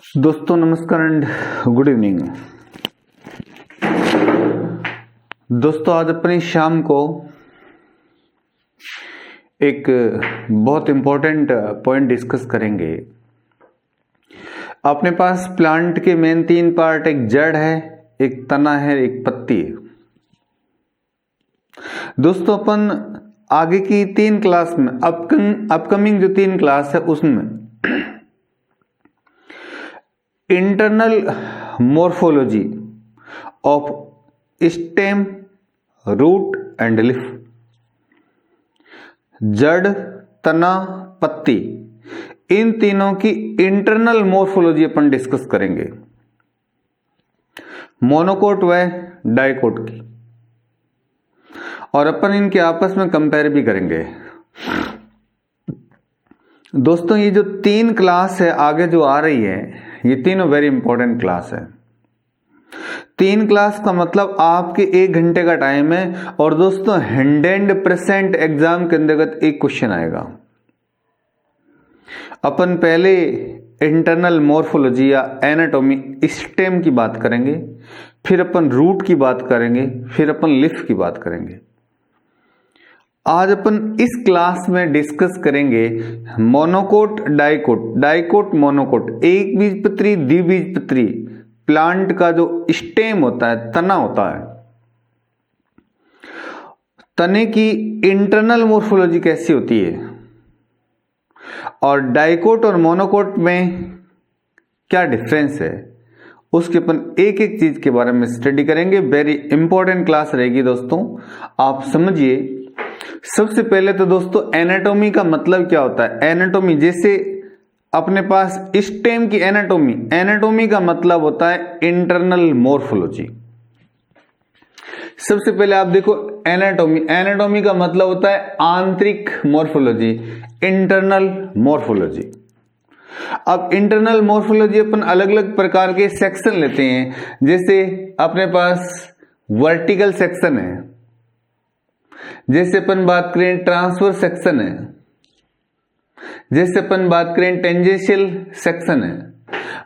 दोस्तों नमस्कार and good evening. दोस्तों आज अपनी शाम को एक बहुत इंपॉर्टेंट पॉइंट डिस्कस करेंगे। अपने पास प्लांट के मेन 3 पार्ट, एक जड़ है, एक तना है, एक पत्ती है। दोस्तों अपन आगे की 3 क्लास में अपकमिंग जो 3 क्लास है उसमें internal morphology of stem, root and leaf, जड़, तना, पत्ती, इन तीनों की इंटरनल मॉर्फोलॉजी अपन डिस्कस करेंगे, मोनोकोट व डाइकोट की, और अपन इनके आपस में कंपेयर भी करेंगे। दोस्तों ये जो 3 क्लास है आगे जो आ रही है, ये तीनों वेरी इंपॉर्टेंट क्लास है। 3 क्लास का मतलब आपके 1 घंटे का टाइम है, और दोस्तों 100% एग्जाम के अंतर्गत एक क्वेश्चन आएगा। अपन पहले इंटरनल मॉर्फोलॉजी या एनाटॉमी, स्टेम की बात करेंगे, फिर अपन रूट की बात करेंगे, फिर अपन लीफ की बात करेंगे। आज अपन इस क्लास में डिस्कस करेंगे मोनोकोट, डाइकोट, डाइकोट, मोनोकोट, एक बीजपत्री, द्विबीजपत्री प्लांट का जो स्टेम होता है, तना होता है, तने की इंटरनल मॉर्फोलॉजी कैसी होती है, और डाइकोट और मोनोकोट में क्या डिफरेंस है, उसके अपन एक एक चीज के बारे में स्टडी करेंगे। वेरी इंपॉर्टेंट क्लास रहेगी दोस्तों, आप समझिए। सबसे पहले तो दोस्तों एनाटॉमी का मतलब क्या होता है। एनाटॉमी, जैसे अपने पास स्टेम की एनाटॉमी, एनाटॉमी का मतलब होता है इंटरनल मॉर्फोलॉजी। सबसे पहले आप देखो एनाटॉमी, एनाटॉमी का मतलब होता है आंतरिक मॉर्फोलॉजी, इंटरनल मॉर्फोलॉजी। अब इंटरनल मॉर्फोलॉजी अपन अलग अलग प्रकार के सेक्शन लेते हैं। जैसे अपने पास वर्टिकल सेक्शन है, जैसे अपन बात करें ट्रांसवर्स सेक्शन है, जैसे अपन बात करें टेंजेंशियल सेक्शन है।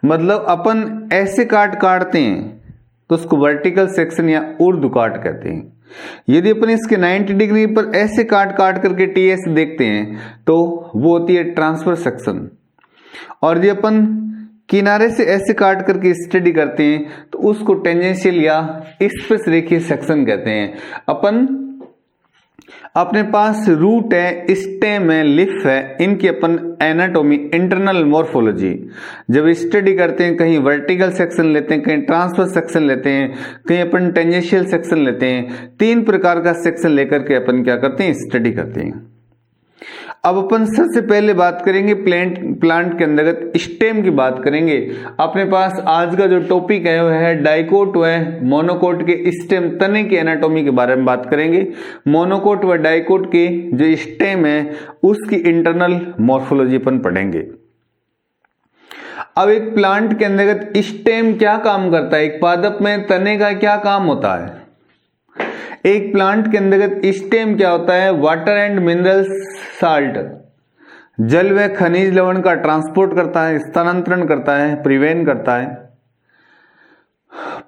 मतलब अपन ऐसे काटते हैं तो उसको वर्टिकल सेक्शन या ऊर्ध्व काट कहते हैं। यदि अपन इसके 90 डिग्री पर ऐसे काट करके टीएस देखते हैं तो वो होती है ट्रांसवर्स सेक्शन। और यदि अपन किनारे से ऐसे काट करके स्टडी करते हैं तो उसको टेंजेंशियल या स्पर्श रेखीय सेक्शन कहते हैं। अपन अपने पास रूट है, स्टेम है, लीफ है, इनकी अपन एनाटॉमी, इंटरनल मॉर्फोलॉजी जब स्टडी करते हैं, कहीं वर्टिकल सेक्शन लेते हैं, कहीं ट्रांसवर्स सेक्शन लेते हैं, कहीं अपन टेंजेंशियल सेक्शन लेते हैं। 3 प्रकार का सेक्शन लेकर के अपन क्या करते हैं, स्टडी करते हैं। अब अपन सबसे पहले बात करेंगे प्लांट के अंतर्गत स्टेम की बात करेंगे। अपने पास आज का जो टॉपिक है वह है डाइकोट व मोनोकोट के स्टेम, तने की एनाटॉमी के बारे में बात करेंगे। मोनोकोट व डाइकोट के जो स्टेम है उसकी इंटरनल मॉर्फोलॉजी अपन पढ़ेंगे। अब एक प्लांट के अंतर्गत स्टेम क्या काम करता है, एक पादप में तने का क्या काम होता है। एक प्लांट के अंतर्गत स्टेम क्या होता है, वाटर एंड मिनरल्स साल्ट, जल व खनिज लवण का ट्रांसपोर्ट करता है, स्थानांतरण करता है, परिवहन करता है।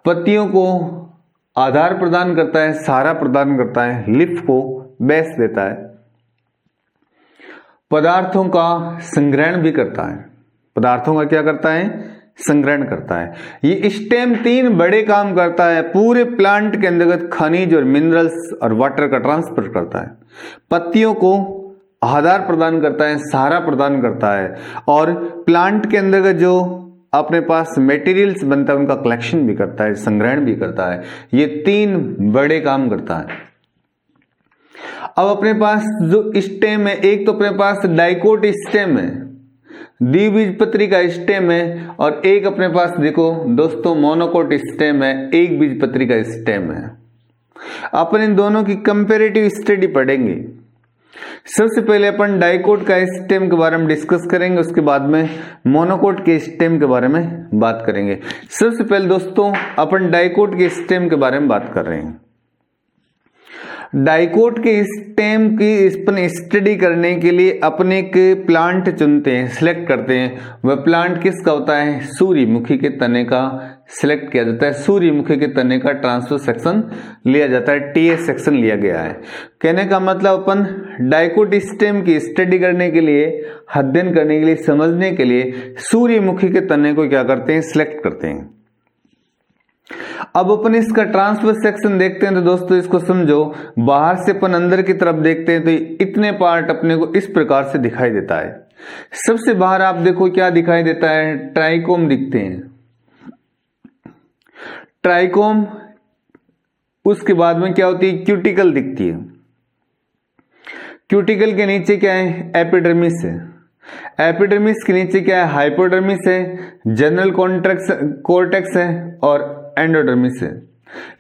पत्तियों को आधार प्रदान करता है, सहारा प्रदान करता है, लीफ को बेस देता है। पदार्थों का संग्रहण भी करता है, पदार्थों का क्या करता है, संग्रहण करता है। ये स्टेम 3 बड़े काम करता है। पूरे प्लांट के अंतर्गत खनिज और मिनरल्स और वाटर का ट्रांसफर करता है, पत्तियों को आधार प्रदान करता है, सहारा प्रदान करता है, और प्लांट के अंतर्गत जो अपने पास मटेरियल्स बनता है उनका कलेक्शन भी करता है, संग्रहण भी करता है। ये 3 बड़े काम करता है। अब अपने पास जो स्टेम है, एक तो अपने पास डाइकोट स्टेम है, द्विबीजपत्री का स्टेम है, और एक अपने पास देखो दोस्तों मोनोकोट स्टेम है, एक बीजपत्री का स्टेम है। अपन इन दोनों की कंपैरेटिव स्टडी पढ़ेंगे। सबसे पहले अपन डाइकोट का स्टेम के बारे में डिस्कस करेंगे, उसके बाद में मोनोकोट के स्टेम के बारे में बात करेंगे। सबसे पहले दोस्तों अपन डाइकोट के स्टेम के बारे में बात कर रहे हैं। डाइकोट के स्टेम की स्टडी करने के लिए अपने एक प्लांट चुनते हैं, सिलेक्ट करते हैं। वह प्लांट किसका होता है? सूर्यमुखी के तने का सिलेक्ट किया जाता है। सूर्यमुखी के तने का ट्रांसफर सेक्शन लिया जाता है, टीएस सेक्शन लिया गया है। कहने का मतलब अपन डाइकोट स्टेम की स्टडी करने के लिए, अध्ययन करने के लिए, समझने के लिए सूर्यमुखी के तने को क्या करते हैं? सिलेक्ट करते हैं। अब अपन इसका ट्रांसफर सेक्शन देखते हैं तो दोस्तों इसको समझो, बाहर से अपन अंदर की तरफ देखते हैं तो इतने पार्ट अपने को इस प्रकार से दिखाई देता है। सबसे बाहर आप देखो क्या दिखाई देता है? ट्राइकोम दिखते हैं, ट्राइकोम। उसके बाद में क्या होती है? क्यूटिकल दिखती है। क्यूटिकल के नीचे क्या है? एपिडर्मिस है। एपिडर्मिस के नीचे क्या है? हाइपोडर्मिस है, जनरल कॉर्टेक्स है और एंडोडर्मिस है।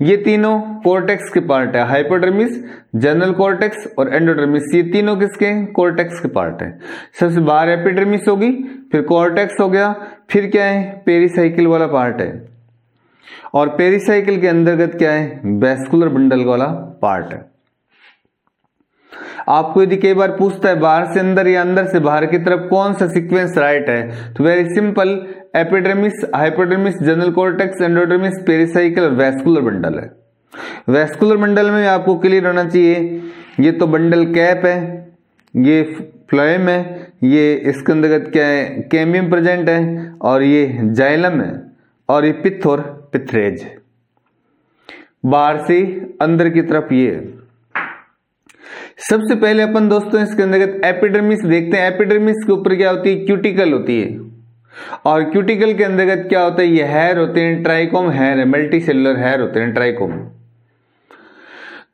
ये तीनों कॉर्टेक्स के पार्ट है। हाइपोडर्मिस, जनरल कॉर्टेक्स और एंडोडर्मिस, ये तीनों किसके? कॉर्टेक्स के पार्ट है। सबसे बाहर एपिडर्मिस होगी, फिर कॉर्टेक्स हो गया, फिर क्या है? पेरिसाइकिल वाला पार्ट है। और पेरिसाइकिल के अंतर्गत क्या है? वैस्कुलर बंडल वाला पार्ट है। आपको यदि कई बार पूछता है बाहर से अंदर या अंदर से बाहर की तरफ कौन सा सीक्वेंस राइट है, तो very simple, epidermis, hypodermis, general cortex, endodermis, pericycle और वैस्कुलर बंडल है। वैस्कुलर बंडल में आपको क्लियर होना चाहिए, ये तो बंडल कैप है, ये फ्लोएम है, ये इसके अंतर्गत क्या है? कैम्बियम प्रेजेंट है, और ये जाइलम है, और ये पित्त और पिथरेज है। बाहर से अंदर की तरफ ये है। सबसे पहले अपन दोस्तों इसके अंतर्गत एपिडर्मिस देखते हैं। एपिडर्मिस के ऊपर क्या होती है? क्यूटिकल होती है, और क्यूटिकल के अंतर्गत क्या होता है? ये हेयर होते हैं, ट्राइकोम हेयर है, मल्टी सेलुलर हेयर होते हैं ट्राइकोम।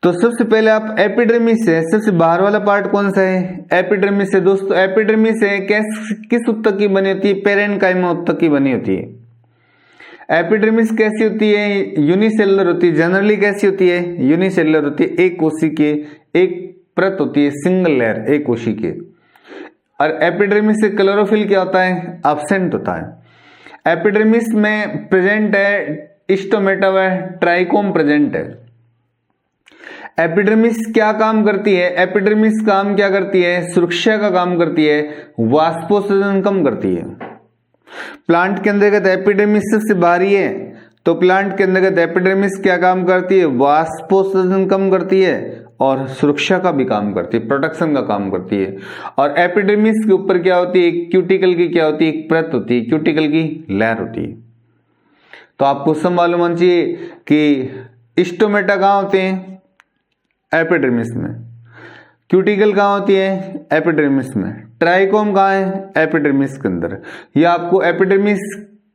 तो सबसे पहले आप एपिडर्मिस है, सबसे बाहर वाला पार्ट कौन सा है? एपिडर्मिस है दोस्तों। एपिडर्मिस है किस उत्तक की बनी होती है? पेरेन्काइमा उत्तक की बनी होती है। एपिडर्मिस कैसी होती है? यूनिसेलुलर होती है। जनरली कैसी होती है? यूनिसेलुलर होती है, एक कोशी के, एक परत होती है, सिंगल लेयर, एक कोशी के। और एपिडर्मिस से क्लोरोफिल क्या होता है? एब्सेंट होता है। एपिडर्मिस में प्रेजेंट है स्टोमेटा व ट्राइकोम प्रेजेंट है। एपिडर्मिस क्या काम करती है? एपिडर्मिस काम क्या करती है? सुरक्षा का काम करती है, वाष्पोत्सर्जन कम करती है। प्लांट के अंतर्गत एपिडर्मिस सबसे बाहरी है, तो प्लांट के अंतर्गत एपिडर्मिस क्या काम करती है? वाष्पोत्सर्जन कम करती है और सुरक्षा का भी काम करती है, प्रोटेक्शन का काम करती है। और एपिडर्मिस के ऊपर क्या होती है? क्यूटिकल की क्या होती है? एक परत होती है, क्यूटिकल की लेयर होती है। तो आपको सब मालूम होना चाहिए कि स्टोमेटा कहाँ होते हैं? एपिडर्मिस में। क्यूटिकल कहाँ होती है? एपिडर्मिस में। ट्राइकोम कहाँ है? एपिडर्मिस के अंदर। ये आपको एपिडर्मिस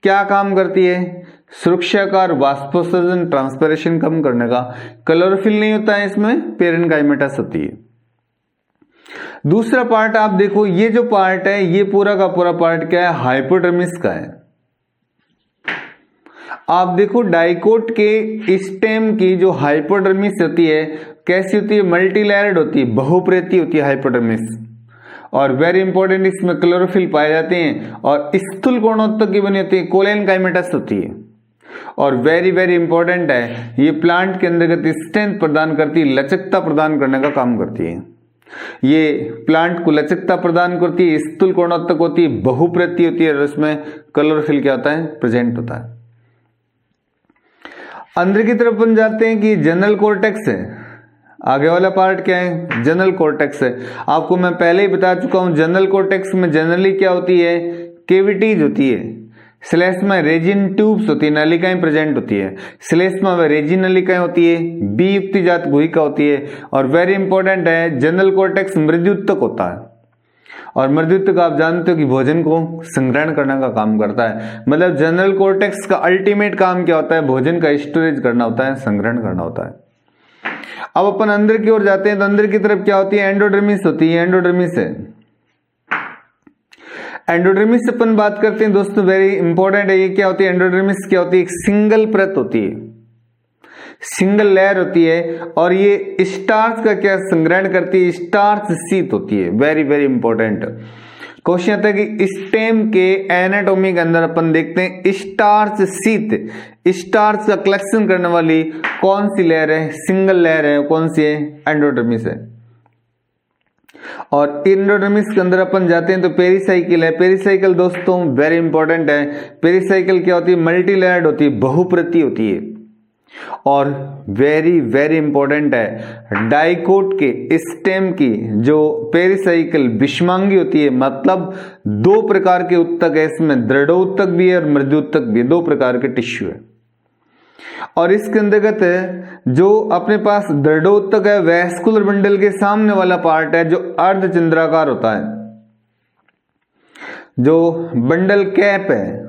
क्या काम करती है? सुरक्षा का और वाष्पोत्सर्जन, ट्रांसपिरेशन कम करने का। क्लोरोफिल नहीं होता है इसमें, पेरेन्काइमेटस होती है। दूसरा पार्ट आप देखो, ये जो पार्ट है ये पूरा का पूरा पार्ट क्या है? हाइपोडर्मिस का है। आप देखो डाइकोट के स्टेम की जो हाइपोडर्मिस होती है कैसी होती है? मल्टी लेयर्ड होती है, बहुप्रेती होती है हाइपोडर्मिस। और वेरी इंपॉर्टेंट, इसमें क्लोरोफिल पाए जाते हैं और स्थूल कोणोत्तक की बनी होती है, कोलेनकाइमेटस होती है। और वेरी वेरी इंपॉर्टेंट है, ये प्लांट के अंतर्गत स्ट्रेंथ प्रदान करती है, लचकता प्रदान करने का काम करती है। ये प्लांट को लचकता प्रदान करती है, स्थूल कोणोत्तक होती है, बहुप्रति होती है और उसमें क्लोरोफिल क्या होता है? प्रेजेंट होता है। अंदर की तरफ बन जाते हैं कि जनरल कॉर्टेक्स है। आगे वाला पार्ट क्या है? जनरल कॉर्टेक्स है। आपको मैं पहले ही बता चुका हूं, जनरल कॉर्टेक्स में जनरली क्या होती है? केविटीज होती है। श्लेष्मा रेजिन ट्यूब्स होती है, नलिकाएं प्रेजेंट होती है। श्लेष्मा व रेजिन नलिकाएं होती है, बी युक्ति जात गुहिका होती है। और वेरी इंपॉर्टेंट है, जनरल कॉर्टेक्स मृदुत्तक होता है। और मृदुत्तक आप जानते हो कि भोजन को संग्रहण करने का काम करता है। मतलब जनरल कॉर्टेक्स का अल्टीमेट काम क्या होता है? भोजन का स्टोरेज करना होता है, संग्रहण करना होता है। अब अपन अंदर की ओर जाते हैं तो अंदर की तरफ क्या होती है? एंडोडर्मिस होती है। एंडोडर्मिस है। एंडोडर्मिस से अपन बात करते हैं दोस्तों, वेरी इंपॉर्टेंट है। ये क्या होती है? एंडोडर्मिस क्या होती है? एक सिंगल परत होती है, सिंगल लेयर होती है। और ये स्टार्च का क्या संग्रहण करती है? स्टार्च शीट होती है। Very very important. क्वेश्चन आता है कि स्टेम के एनाटॉमी के अंदर अपन देखते हैं स्टार्च शीत, स्टार्च का कलेक्शन करने वाली कौन सी लेयर है, सिंगल लेयर है, कौन सी है, एंडोडर्मिस है। और एंडोडर्मिस के अंदर अपन जाते हैं तो पेरिसाइकिल है। पेरिसाइकिल दोस्तों वेरी इंपॉर्टेंट है। पेरिसाइकिल क्या होती है, मल्टी लेयर्ड होती है, बहुप्रति होती है। और वेरी वेरी इंपॉर्टेंट है, डाइकोट के स्टेम की जो पेरिसाइकिल विषमांगी होती है, मतलब दो प्रकार के उत्तक है इसमें, दृढ़ोत्तक भी है और मृदुत्तक भी है, दो प्रकार के टिश्यू है। और इसके अंतर्गत जो अपने पास दृढ़ोत्तक है, वैस्कुलर बंडल के सामने वाला पार्ट है जो अर्धचंद्राकार होता है, जो बंडल कैप है,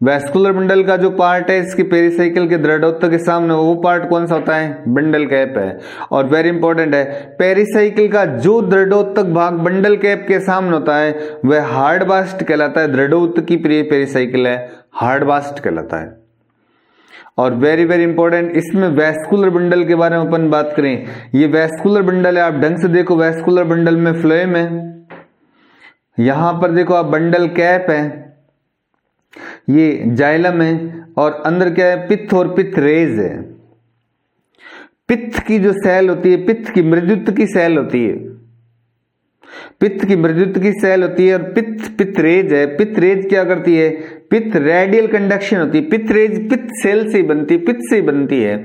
वैस्कुलर बंडल का जो पार्ट है इसके पेरिसाइकिल के दृढ़ोत्तक के सामने, वो पार्ट कौन सा होता है, बंडल कैप है। और वेरी इंपॉर्टेंट है, पेरिसाइकिल का जो दृढ़ोत्तक भाग बंडल कैप के सामने होता है वह हार्ड बास्ट कहलाता है। दृढ़ोत्तक की पेरिसाइकिल है, हार्ड बास्ट कहलाता है। और वेरी वेरी इंपॉर्टेंट, इसमें वैस्कुलर बंडल के बारे में अपन बात करें, ये वैस्कुलर बंडल है, आप ढंग से देखो, वैस्कुलर बंडल में फ्लोएम है, यहां पर देखो आप बंडल कैप है, ये जाइलम है, और अंदर क्या है, पित्त और पित्त रेज है। पित्त की जो सेल होती है, पित्त की मृदुत्व की सेल होती है, पित्त की मृदुत्व की सेल होती है, और पित्त रेज है। पित्त रेज क्या करती है, पित्त रेडियल कंडक्शन होती है, पित्त रेज पित्त सेल से बनती है, पित्त से बनती है।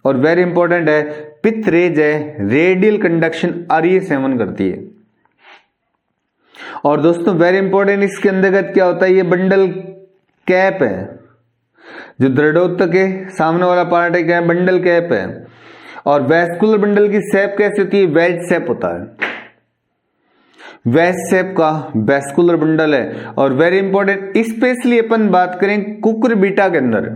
और वेरी इंपॉर्टेंट है, पित्त रेज है रेडियल कंडक्शन आर्य सेवन करती है। और दोस्तों वेरी इंपॉर्टेंट, इसके अंतर्गत क्या होता है, ये बंडल कैप है, जो दृढ़ोत्तक के सामने वाला पार्ट है, क्या है, बंडल कैप है। और वैस्कुलर बंडल की शेप कैसी होती है, वेज शेप होता है, वेज शेप का वैस्कुलर बंडल है। और वेरी इंपॉर्टेंट, स्पेशली अपन बात करें कुकुरबिटा के अंदर,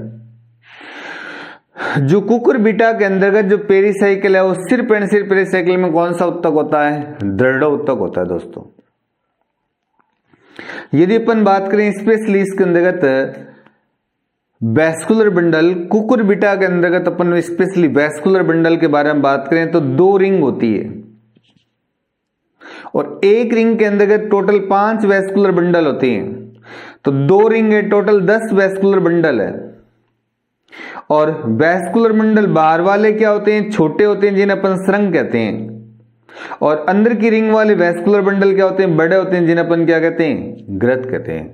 जो कुकुरबिटा के अंतर्गत जो पेरिसाइकिल है वो सिर्फ एंड सिर्फ पेरिसाइकिल में कौन सा उत्तक होता है, दृढ़ोत्तक होता है दोस्तों। यदि अपन बात करें स्पेशली इसके अंतर्गत वैस्कुलर बंडल, कुकुरबिटा के अंतर्गत अपन स्पेशली वैस्कुलर बंडल के बारे में बात करें तो 2 रिंग होती है, और एक रिंग के अंतर्गत टोटल 5 वैस्कुलर बंडल होती हैं। तो 2 रिंग है, टोटल 10 वैस्कुलर बंडल है। और वैस्कुलर बंडल बाहर वाले क्या होते हैं, छोटे होते हैं, जिन्हें अपन श्रृंग कहते हैं। और अंदर की रिंग वाले वैस्कुलर बंडल क्या होते हैं, बड़े होते हैं, जिन्हें अपन क्या कहते हैं, ग्रथ कहते हैं।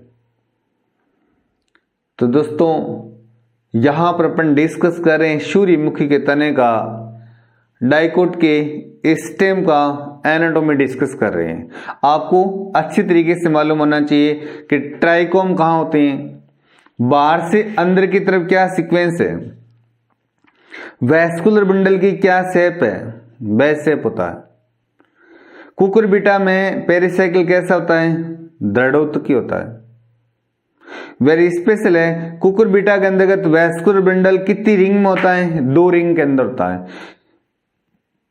तो दोस्तों यहां पर अपन डिस्कस कर रहे हैं सूर्यमुखी के तने का, डाइकोट के स्टेम का एनाटॉमी डिस्कस कर रहे हैं। आपको अच्छी तरीके से मालूम होना चाहिए कि ट्राइकोम कहां होते हैं, बाहर से अंदर की तरफ क्या सीक्वेंस है, वैस्कुलर बंडल की क्या शेप है, बेस शेप होता है। कुकुरबिटा में पेरिसाइकिल कैसा होता है, दृढ़ोत्तकी होता है। वेरी स्पेशल है, कुकुरबिटा के अंतर्गत वैस्कुलर बंडल कितनी रिंग में होता है, 2 रिंग के अंदर होता है।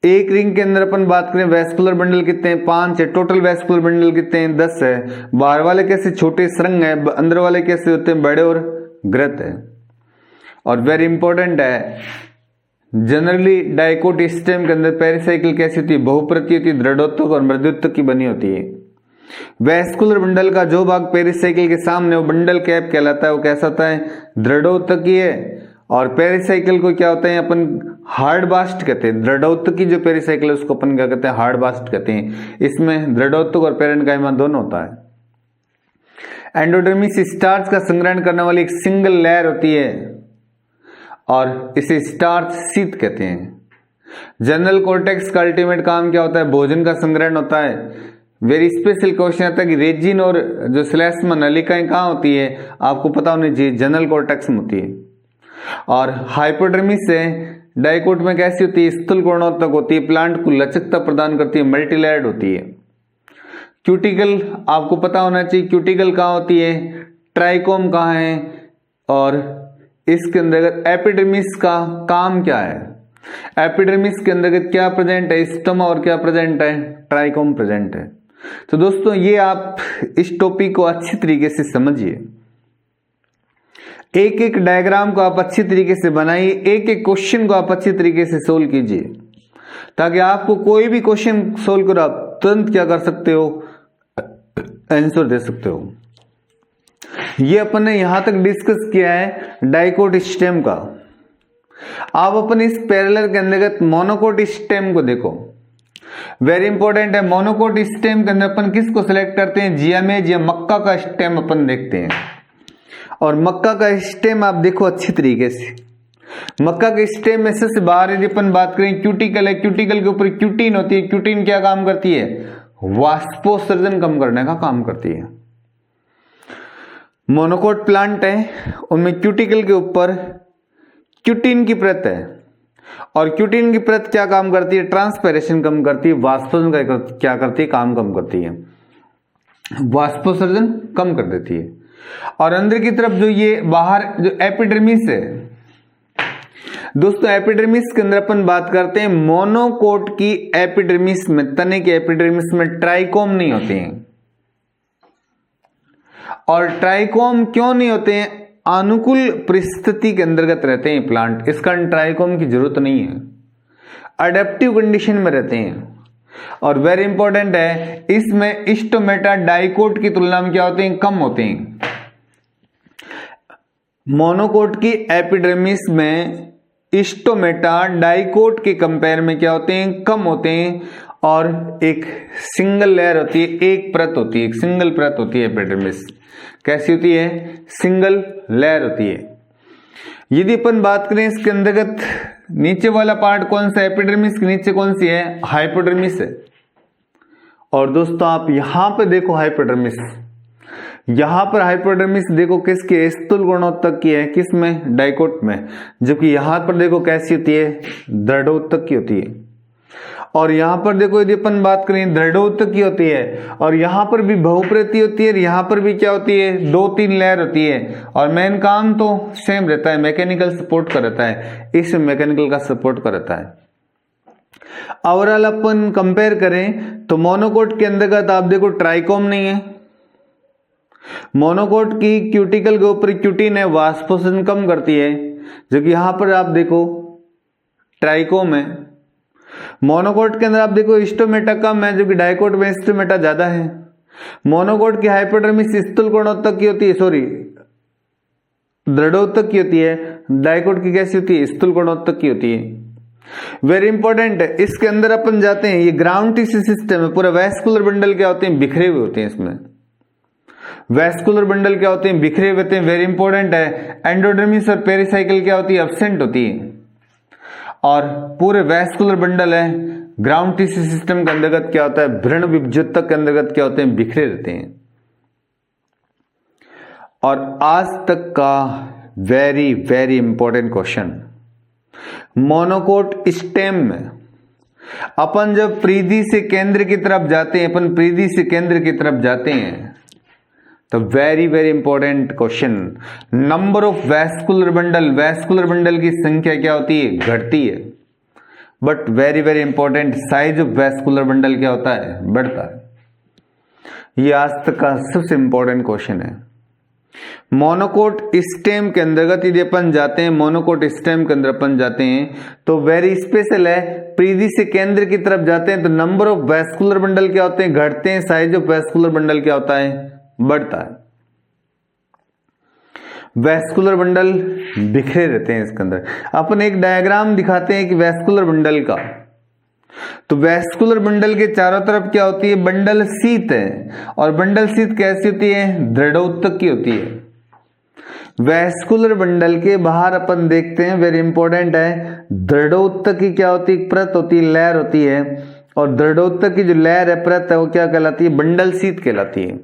एक रिंग के अंदर अपन बात करें वैस्कुलर बंडल कितने हैं, 5 है, टोटल वैस्कुलर बंडल कितने हैं, 10 है। बाहर वाले कैसे छोटे श्रृंग है, अंदर वाले कैसे होते हैं, बड़े और ग्रथ है। और वेरी इंपॉर्टेंट है, जनरली डाइकोट स्टेम के अंदर पेरिसाइकिल कैसी होती है, बहुप्रति होती है, दृढ़ोत्तक और मृदुत्तक की बनी होती है। वैस्कुलर बंडल का जो भाग पेरिसाइकिल के सामने वो बंडल कैप कहलाता है, वो कैसा होता है, दृढ़ोत्तकी है। और पेरिसाइकिल को क्या होता है, अपन हार्ड बास्ट कहते हैं। दृढ़ोत्तक की जो पेरिसाइकिल है उसको अपन क्या कहते हैं, हार्ड बास्ट कहते हैं। इसमें दृढ़ोत्तक और पेरेन्काइमा दोनों होता है। एंडोडर्मिस स्टार्च का संग्रहण करने वाली एक सिंगल लेयर होती है और इसे स्टार्च शीत कहते हैं। जनरल कॉर्टेक्स का अल्टीमेट काम क्या होता है, भोजन का संग्रहण होता है। वेरी स्पेशल क्वेश्चन आता है कि रेजिन और जो श्लेष्मा नलिकाएं कहाँ होती है, आपको पता होनी चाहिए, जनरल कॉर्टेक्स में होती है। और हाइपोडर्मिस से डाइकोट में कैसी होती है, स्थूल कोणोत्तक होती है, प्लांट को लचकता प्रदान करती है, मल्टीलेयर्ड होती है। क्यूटिकल आपको पता होना चाहिए, क्यूटिकल कहाँ होती है, ट्राइकोम कहाँ है, और इसके अंतर्गत एपिडर्मिस का काम क्या है, एपिडर्मिस के अंतर्गत क्या प्रेजेंट है, स्टोमा, और क्या प्रेजेंट है, ट्राइकोम प्रेजेंट है। तो दोस्तों ये आप इस टॉपिक को अच्छी तरीके से समझिए, एक एक डायग्राम को आप अच्छी तरीके से बनाइए, एक एक क्वेश्चन को आप अच्छी तरीके से सोल्व कीजिए, ताकि आपको कोई भी क्वेश्चन सोल्व करो आप तुरंत क्या कर सकते हो, आंसर दे सकते हो। ये अपन ने यहां तक डिस्कस किया है डाइकोट स्टेम का। आप अपन इस पैरेलल के अंतर्गत मोनोकोट स्टेम को देखो, वेरी इंपॉर्टेंट है। मोनोकोट स्टेम के अंदर अपन किसको सिलेक्ट करते हैं, जियामेज या मक्का का स्टेम अपन देखते हैं। और मक्का का स्टेम आप देखो अच्छी तरीके से, मक्का के स्टेम में सबसे बाहर यदि अपन बात करें क्यूटिकल है, क्यूटिकल के ऊपर क्यूटीन होती है। क्यूटीन क्या काम करती है, वाष्पोत्सर्जन कम करने का काम करती है। मोनोकोट प्लांट है, उनमें क्यूटिकल के ऊपर क्यूटीन की परत है, और क्यूटीन की परत क्या काम करती है, ट्रांसपेरेशन कम करती है। वाष्पोत्सर्जन क्या करती है, काम कम करती है, वाष्पोत्सर्जन कम कर देती है। और अंदर की तरफ जो ये बाहर जो एपिडर्मिस है दोस्तों, एपिडर्मिस के अंदर अपन बात करते हैं मोनोकोट की एपिडर्मिस में, तने की एपिडर्मिस में ट्राइकोम नहीं होते हैं। और ट्राइकोम क्यों नहीं होते हैं, अनुकूल परिस्थिति के अंतर्गत रहते हैं प्लांट, इस कारण ट्राइकोम की जरूरत नहीं है, अडेप्टिव कंडीशन में रहते हैं। और वेरी इंपॉर्टेंट है, इसमें स्टोमेटा डाइकोट की तुलना में क्या होते हैं, कम होते हैं। मोनोकोट की एपिडर्मिस में स्टोमेटा डाइकोट के कंपेयर में क्या होते हैं, कम होते हैं। और एक सिंगल लेयर होती है, एक परत होती है, एक सिंगल परत होती है एपिडर्मिस। कैसी होती है, सिंगल लेयर होती है। यदि अपन बात करें इसके अंतर्गत नीचे वाला पार्ट कौन सा, एपिडर्मिस के नीचे कौन सी है, हाइपोडर्मिस है। और दोस्तों आप यहां पे देखो हाइपोडर्मिस, यहां पर हाइपोडर्मिस देखो किसकी है, स्थूल गुणोत्तक की है, किसमें, डाइकोट में। जबकि यहां पर देखो कैसी होती है, दृढ़ोत्तक की होती है। और यहां पर देखो यदि अपन बात करें दृढ़ोत्तक की होती है, और यहां पर भी बहुप्रति होती है, यहां पर भी क्या होती है, 2-3 लेयर होती है। और मेन काम तो सेम रहता है, मैकेनिकल सपोर्ट का रहता है, इसमें मैकेनिकल का सपोर्ट का रहता है। ओवरऑल अपन कंपेयर करें तो मोनोकोट के अंतर्गत आप देखो ट्राइकोम नहीं है, मोनोकोट की क्यूटिकल के ऊपर क्यूटीन है, वाष्पोत्सर्जन कम करती है। जबकि यहां पर आप देखो ट्राइकोम है। मोनोकोट के अंदर आप देखो स्टोमेटा कम है, जो कि डाइकोट में स्टोमेटा ज्यादा है। मोनोकोट की हाइपोडर्मिस स्थूल गुणोत्तक की होती है, सॉरी दृढ़ोत्तक की होती है, डाइकोट की कैसी होती है, स्थूल गुणोत्तक की होती है। वेरी इंपॉर्टेंट है, इसके अंदर अपन जाते हैं, ये ग्राउंड टिश्यू सिस्टम है, पूरा वैस्कुलर बंडल क्या होते हैं, बिखरे हुए होते हैं। इसमें वैस्कुलर बंडल क्या होते हैं, बिखरे हुए होते हैं। वेरी इंपॉर्टेंट है, एंडोडर्मिस और पेरिसाइकिल क्या होती है, एब्सेंट होती है। और पूरे वैस्कुलर बंडल है, ग्राउंड टिश्यू सिस्टम के अंतर्गत क्या होता है, भ्रूण विभज्यतक के अंतर्गत क्या होते हैं, बिखरे रहते हैं। और आज तक का very very important question, monocot stem में अपन जब परिधि से केंद्र की तरफ जाते हैं, अपन परिधि से केंद्र की तरफ जाते हैं, तो very very important question, number of vascular bundle, vascular bundle की संख्या क्या होती है, घटती है। But very very important, size of vascular bundle क्या होता है, बढ़ता है। ये आज तक का सबसे इंपॉर्टेंट क्वेश्चन है। मोनोकोट स्टेम के अंतर्गत यदि अपन जाते हैं, मोनोकोट स्टेम के अंदर अपन जाते हैं तो वेरी स्पेशल है, परिधि से केंद्र की तरफ जाते हैं तो नंबर ऑफ वैस्कुलर बंडल क्या होते हैं, घटते हैं। साइज ऑफ वैस्कुलर बंडल क्या होता है, बढ़ता है। वैस्कुलर बंडल बिखरे रहते हैं इसके अंदर। अपन एक डायग्राम दिखाते हैं कि वैस्कुलर बंडल का, तो वैस्कुलर बंडल के चारों तरफ क्या होती है, बंडल शीत है। और बंडल शीत कैसी होती है, दृढ़ोत्तक की होती है। वैस्कुलर बंडल के बाहर अपन देखते हैं, वेरी इंपॉर्टेंट है, दृढ़ोत्तक की क्या होती है, परत होती है, लेयर होती है। और दृढ़ोत्तक की जो लेयर है, परत है, वो क्या कहलाती है, बंडल शीत कहलाती है।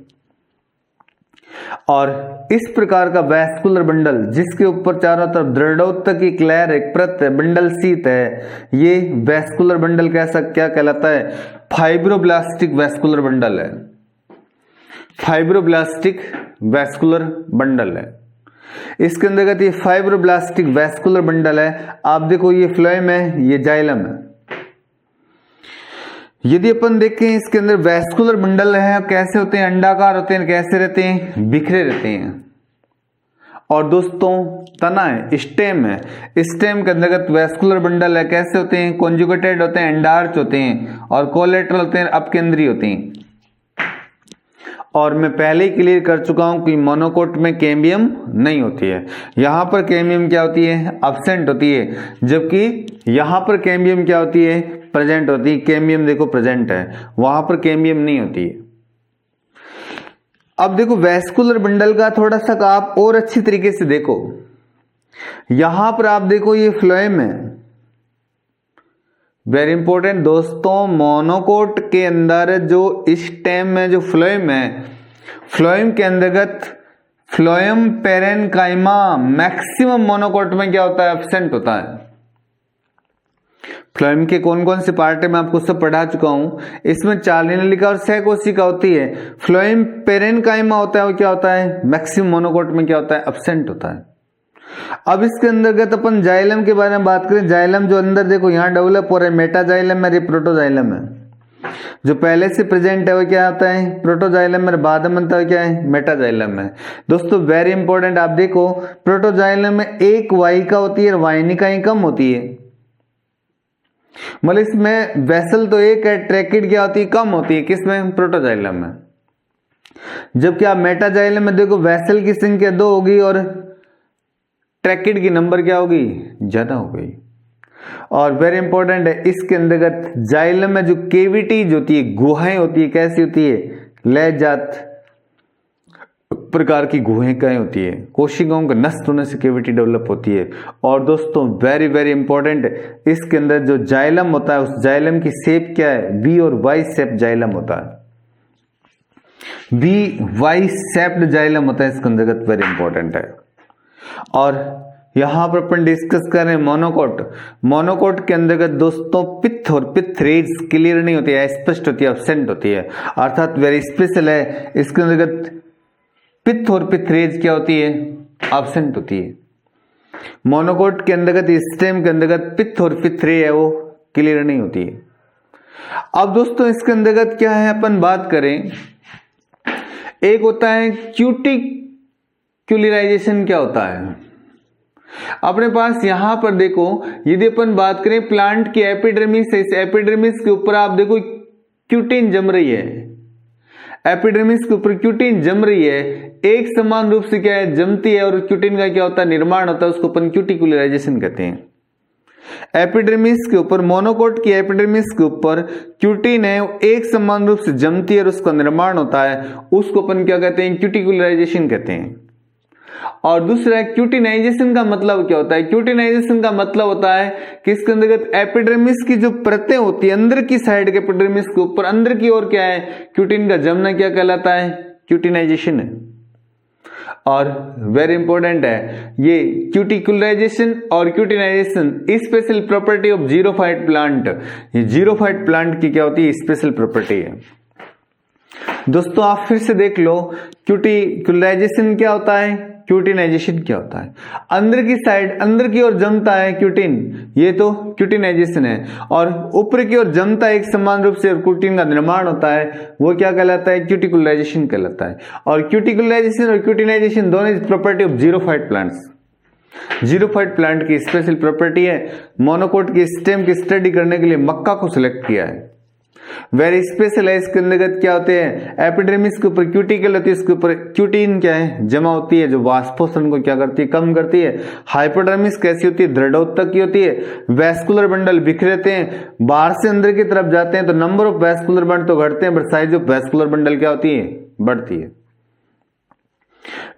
और इस प्रकार का वैस्कुलर बंडल जिसके ऊपर चारों तरफ दृढ़ोत्तक की लेयर, एक परत है, बंडल शीत है, ये वैस्कुलर बंडल कैसा क्या कहलाता है, फाइब्रोब्लास्टिक वैस्कुलर बंडल है। फाइब्रोब्लास्टिक वैस्कुलर बंडल है। इसके अंतर्गत ये फाइब्रोब्लास्टिक वैस्कुलर बंडल है। आप देखो ये फ्लोएम है, ये जाइलम है। यदि अपन देखें इसके अंदर वैस्कुलर बंडल है, कैसे होते हैं, अंडाकार होते हैं, कैसे रहते हैं, बिखरे रहते हैं। और दोस्तों तना है, स्टेम है, स्टेम के अंतर्गत वैस्कुलर बंडल है, कैसे होते हैं, कॉन्जुगेटेड होते हैं, एंडार्च होते हैं। और कोलेटरल होते हैं, अपकेंद्री होते हैं। और मैं पहले ही क्लियर कर चुका हूं कि मोनोकोट में कैम्बियम नहीं होती है। यहां पर कैम्बियम क्या होती है, अब्सेंट होती है, जबकि यहां पर कैम्बियम क्या होती है, प्रेजेंट होती है। कैम्बियम देखो प्रेजेंट है, वहां पर कैम्बियम नहीं होती है। अब देखो वैस्कुलर बंडल का थोड़ा सा आप और अच्छी तरीके से देखो, यहां पर आप देखो ये फ्लोएम है, वेरी इंपॉर्टेंट दोस्तों। मोनोकोट के अंदर जो स्टेम में जो फ्लोएम है, फ्लोएम के अंतर्गत फ्लोएम पेरेन्काइमा मैक्सिमम मोनोकोट में क्या होता है, एब्सेंट होता है। फ्लोएम के कौन कौन से पार्ट है मैं आपको सब पढ़ा चुका हूं। इसमें 4 नलिका और सहकोशिका होती है। फ्लोएम पेरेन्काइमा होता है, वो क्या होता है, मैक्सिमम मोनोकोट में क्या होता है, एब्सेंट होता है। अब इसके अंतर्गत अपन जाइलम के बारे में बात करें। जाइलम जो अंदर देखो यहां डेवलप हो रहा है, मेटाजाइलम में प्रोटोजाइलम है। जो पहले से प्रेजेंट है वो क्या होता है, प्रोटोजाइलम में, बाद में बनता है क्या है, मेटाजाइलम में। दोस्तों वेरी इंपॉर्टेंट, आप देखो प्रोटोजाइलम में एक वाहिका होती है और वाहिनिकाएं कम होती है। मतलब इसमें वेसल तो एक है, ट्रैकिड क्या होती है, कम होती है। किसमें, प्रोटोजाइलम में। जबकि आप मेटाजाइलम में देखो वेसल की संख्या 2 होगी और ट्रैकिड की नंबर क्या होगी, ज्यादा हो गई। और वेरी इंपॉर्टेंट है, इसके अंतर्गत जाइलम में जो केविटीज होती है, गुहाएं होती है, कैसी होती है, लयजात प्रकार की गुहाएं होती है। कोशिकाओं का नष्ट होने से केविटी डेवलप होती है। और दोस्तों वेरी वेरी इंपॉर्टेंट, इसके अंदर जो जाइलम होता है उस जाइलम की शेप क्या है, वी और वाई शेप जाइलम होता है। वी वाई शेप्ड जाइलम होता है इसके अंतर्गत, वेरी इंपॉर्टेंट है। और यहां पर अपन डिस्कस कर रहे हैं मोनोकोट। मोनोकोट के अंतर्गत दोस्तों पित्त और पित्त रेज क्लियर नहीं होती है, स्पष्ट होती है, एब्सेंट होती है, अर्थात वेरी स्पेशल है। इसके अंतर्गत पित्त और पित्त रेज क्या होती है, एब्सेंट होती है। मोनोकोट के अंतर्गत स्टेम के अंतर्गत पित्त और पित्त रे है वो क्लियर नहीं होती है। अब दोस्तों इसके अंतर्गत क्या है, अपन बात करें, एक होता है क्यूटिक्युलराइजेशन। क्या होता है अपने पास यहां पर देखो, यदि अपन बात करें प्लांट की एपिडर्मिस है, इस एपिडर्मिस के ऊपर आप देखो क्यूटिन जम रही है। एपिडर्मिस के ऊपर क्यूटिन जम रही है, एक समान रूप से क्या है, जमती है, और क्यूटिन का क्या होता है, निर्माण होता है, उसको अपन क्यूटिक्युलराइजेशन कहते हैं। एपिडर्मिस के ऊपर, मोनोकोट की एपिडर्मिस के ऊपर क्यूटिन है, एक समान रूप से जमती है और उसका निर्माण होता है, उसको अपन क्या कहते हैं, क्यूटिक्युलराइजेशन कहते हैं। और दूसरा क्यूटिनाइजेशन का मतलब क्या होता है, क्यूटिनाइजेशन का मतलब होता है कि इसके अंतर्गत एपिडर्मिस की जो परतें होती है, अंदर की साइड के एपिडर्मिस के ऊपर अंदर की ओर क्या है, क्यूटिन का जमना क्या कहलाता है, क्यूटिनाइजेशन है। और वेरी इंपॉर्टेंट है ये क्यूटिक्युलराइजेशन और cutinization, special property of xerophyte plant. ये जीरोफाइट प्लांट की क्या होती है, स्पेशल प्रॉपर्टी है। दोस्तों आप फिर से देख लो, क्यूटिक्युलराइजेशन क्या होता है, क्यूटिनाइजेशन क्या होता है। अंदर की साइड, अंदर की ओर जमता है क्यूटिन, ये तो क्यूटिनाइजेशन है। और ऊपर की ओर जमता है एक समान रूप से और क्यूटिन का निर्माण होता है, वो क्या कहलाता है, क्यूटिक्युलराइजेशन कहलाता है। और क्यूटिक्युलराइजेशन और क्यूटिनाइजेशन दोनों property of xerophyte plants. Xerophyte plant की स्पेशल प्रॉपर्टी है। मोनोकोट की स्टेम की स्टडी करने के लिए मक्का को सिलेक्ट किया है, वेरी स्पेशल है। इसके अंतर्गत क्या होते हैं, एपिडर्मिस के ऊपर क्यूटिकल होती है, इसके ऊपर क्यूटिन क्या है, जमा होती है, जो वाष्पोषण को क्या करती है, कम करती है। हाइपोडर्मिस कैसी होती है, दृढ़ोत्तक की होती है। वैस्कुलर बंडल बिखरे रहते हैं, बाहर से अंदर की तरफ जाते हैं तो नंबर ऑफ वैस्कुलर बंडल तो घटते हैं, but size of vascular bundle क्या होती है, बढ़ती है।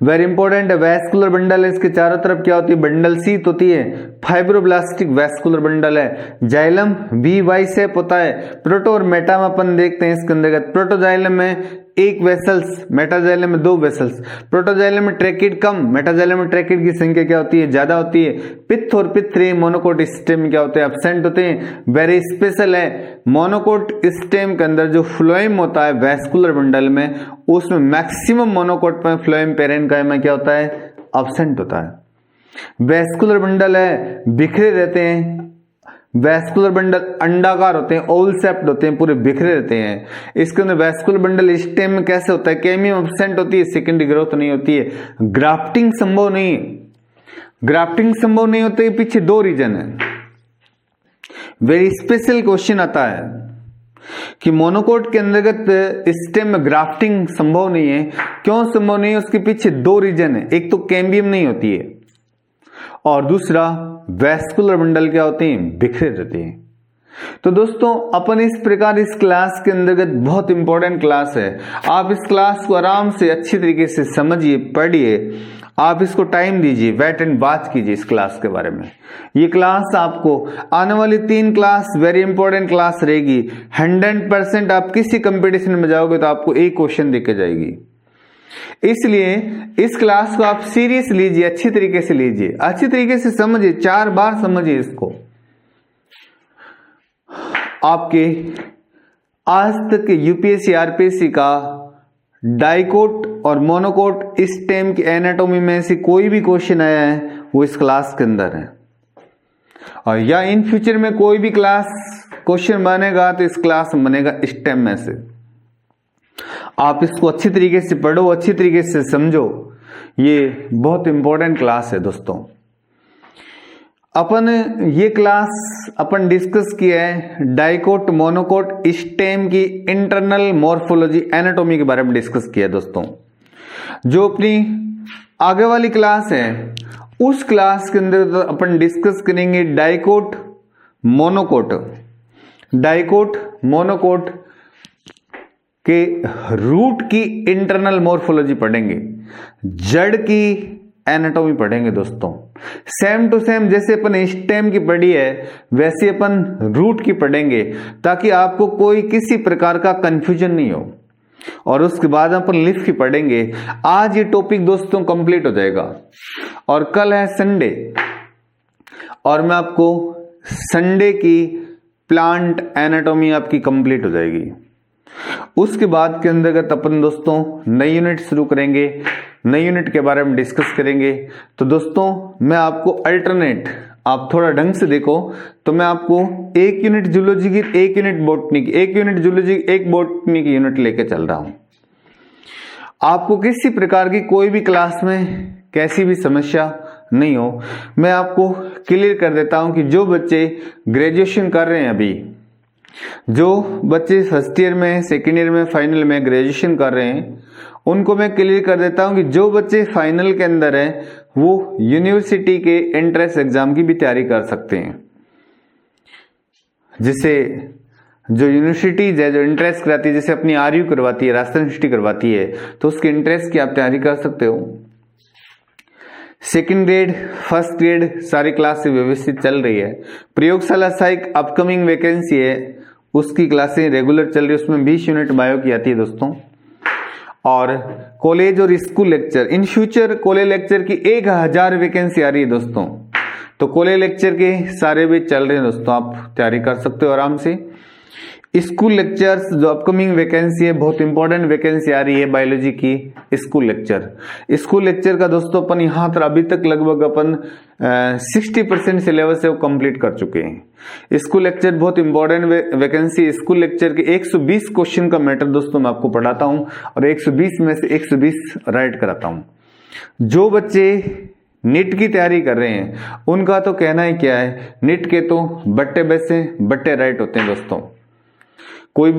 वेरी इंपॉर्टेंट है, वैस्कुलर बंडल है, इसके चारों तरफ क्या होती है, बंडल शीत होती है। फाइब्रोब्लास्टिक वैस्कुलर बंडल है। जाइलम वी वाई शेप होता है। प्रोटो और मेटा में अपन देखते हैं इसके अंतर्गत, प्रोटोजाइलम में एक वेसल्स, मेटाजाइलम में 2 वेसल्स। प्रोटोजाइलम में ट्रैकिड कम, मेटाजाइलम में ट्रैकिड की संख्या क्या होती है, ज्यादा होती है। पित्त और पित्त रे मोनोकोट स्टेम में क्या होते हैं, एब्सेंट होते हैं। वेरी स्पेशल है, मोनोकोट स्टेम के अंदर जो फ्लोएम होता है वैस्कुलर बंडल में, उसमें मैक्सिमम मोनोकोट में फ्लोएम पेरेन्काइमा क्या होता है, एब्सेंट होता है। वैस्कुलर बंडल है, बिखरे रहते हैं। वैस्कुलर बंडल अंडाकार होते हैं, ओवल शेप्ड होते हैं, पूरे बिखरे रहते हैं। इसके अंदर वैस्कुलर बंडल स्टेम में कैसे होता है, कैमियम एब्सेंट होती है, सेकेंडरी ग्रोथ नहीं होती है, ग्राफ्टिंग संभव नहीं है। ग्राफ्टिंग संभव नहीं होते, पीछे 2 रीजन है। वेरी स्पेशल क्वेश्चन आता है, कि मोनोकोट के अंतर्गत स्टेम में ग्राफ्टिंग संभव नहीं है। क्यों संभव नहीं है? उसके पीछे दो रीजन है। एक तो कैम्बियम नहीं होती है और दूसरा वैस्कुलर बंडल क्या होते हैं? बिखरे रहते हैं। तो दोस्तों अपन इस प्रकार इस क्लास के अंतर्गत बहुत इंपॉर्टेंट क्लास है। आप इस क्लास को आराम से अच्छी तरीके से समझिए, पढ़िए, आप इसको टाइम दीजिए, वेट एंड वॉच कीजिए इस क्लास के बारे में। ये क्लास आपको आने वाली 3 क्लास वेरी इंपॉर्टेंट क्लास रहेगी। 100% आप किसी कंपटीशन में जाओगे तो आपको एक क्वेश्चन देके जाएगी। इसलिए इस क्लास को आप सीरियस लीजिए, अच्छी तरीके से लीजिए, अच्छी तरीके से समझिए, 4 बार समझिए इसको। आपके आज तक के यूपीएससी आरपीएससी का डाइकोट और मोनोकोट स्टेम की एनाटॉमी में से कोई भी क्वेश्चन आया है वो इस क्लास के अंदर है, और या इन फ्यूचर में कोई भी क्लास क्वेश्चन बनेगा तो इस क्लास में बनेगा स्टेम में से। आप इसको अच्छी तरीके से पढ़ो, अच्छी तरीके से समझो। ये बहुत इंपॉर्टेंट क्लास है दोस्तों। अपन ये क्लास अपन डिस्कस किया है डाइकोट मोनोकोट स्टेम की इंटरनल मॉर्फोलॉजी एनाटॉमी के बारे में डिस्कस किया दोस्तों। जो अपनी आगे वाली क्लास है उस क्लास के अंदर तो अपन डिस्कस करेंगे डाइकोट मोनोकोट के रूट की इंटरनल मॉर्फोलॉजी पढ़ेंगे, जड़ की एनाटॉमी पढ़ेंगे दोस्तों। सेम टू सेम जैसे अपन स्टेम की पढ़ी है वैसे अपन रूट की पढ़ेंगे, ताकि आपको कोई किसी प्रकार का कंफ्यूजन नहीं हो। और उसके बाद अपन लीफ की पढ़ेंगे। आज ये टॉपिक दोस्तों कंप्लीट हो जाएगा और कल है संडे, और मैं आपको संडे की प्लांट एनाटॉमी आपकी कंप्लीट हो जाएगी। उसके बाद के अंतर्गत अपन दोस्तों नई यूनिट शुरू करेंगे, नई यूनिट के बारे में डिस्कस करेंगे। तो दोस्तों मैं आपको अल्टरनेट, आप थोड़ा ढंग से देखो तो मैं आपको 1 यूनिट जूलॉजी की, 1 यूनिट बॉटनी की, 1 यूनिट जूलॉजी, 1 बॉटनी की यूनिट लेके चल रहा हूं। आपको किसी प्रकार की कोई भी क्लास में कैसी भी समस्या नहीं हो, मैं आपको क्लियर कर देता हूं कि जो बच्चे ग्रेजुएशन कर रहे हैं, अभी जो बच्चे फर्स्ट ईयर में, सेकेंड ईयर में, फाइनल में ग्रेजुएशन कर रहे हैं, उनको मैं क्लियर कर देता हूं कि जो बच्चे फाइनल के अंदर हैं वो यूनिवर्सिटी के एंट्रेंस एग्जाम की भी तैयारी कर सकते हैं। जिससे जो यूनिवर्सिटी है, जो एंट्रेंस कराती है, जैसे अपनी आरयू करवाती है, राजस्थान यूनिवर्सिटी करवाती है, तो उसके एंट्रेंस की आप तैयारी कर सकते हो। सेकेंड ग्रेड, फर्स्ट ग्रेड सारी क्लासें व्यवस्थित चल रही है। प्रयोगशाला सहायक अपकमिंग वैकेंसी है, उसकी क्लासें रेगुलर चल रही है, उसमें 20 यूनिट बायो की आती है दोस्तों। और कॉलेज और school lecture, in future college lecture की 1000 वैकेंसी आ रही है दोस्तों। तो कॉलेज लेक्चर के सारे भी चल रहे हैं दोस्तों, आप तैयारी कर सकते हो आराम से। स्कूल लेक्चर्स जो अपकमिंग वैकेंसी है, बहुत इंपॉर्टेंट वैकेंसी आ रही है बायोलॉजी की स्कूल लेक्चर का दोस्तों अपन यहाँ पर अभी तक लगभग अपन 60% सिलेबस है वो कंप्लीट कर चुके हैं। स्कूल लेक्चर बहुत इंपॉर्टेंट वैकेंसी। स्कूल लेक्चर के 120 क्वेश्चन का मैटर दोस्तों मैं आपको पढ़ाता हूँ और 120 में से 120 राइट कराता हूँ। जो बच्चे नीट की तैयारी कर रहे हैं उनका तो कहना ही क्या है, नीट के तो बट्टे वैसे बट्टे राइट होते हैं दोस्तों। कोई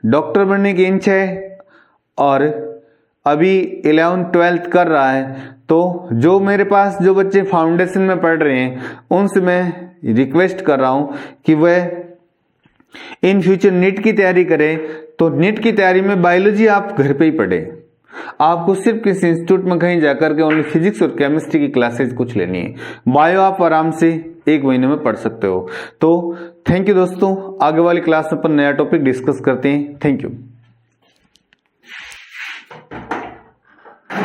डॉक्टर बनने की इच्छा है और अभी 11th 12th कर रहा है, तो जो मेरे पास जो बच्चे फाउंडेशन में पढ़ रहे हैं उनसे मैं रिक्वेस्ट कर रहा हूं कि वह इन फ्यूचर नीट की तैयारी करें। तो नीट की तैयारी में बायोलॉजी आप घर पे ही पढ़े, आपको सिर्फ किसी इंस्टीट्यूट में कहीं जाकर के ओनली फिजिक्स और केमिस्ट्री की क्लासेज कुछ लेनी है। बायो आप आराम से 1 महीने में पढ़ सकते हो। तो थैंक यू दोस्तों, आगे वाली क्लास में अपन नया टॉपिक डिस्कस करते हैं। Thank you.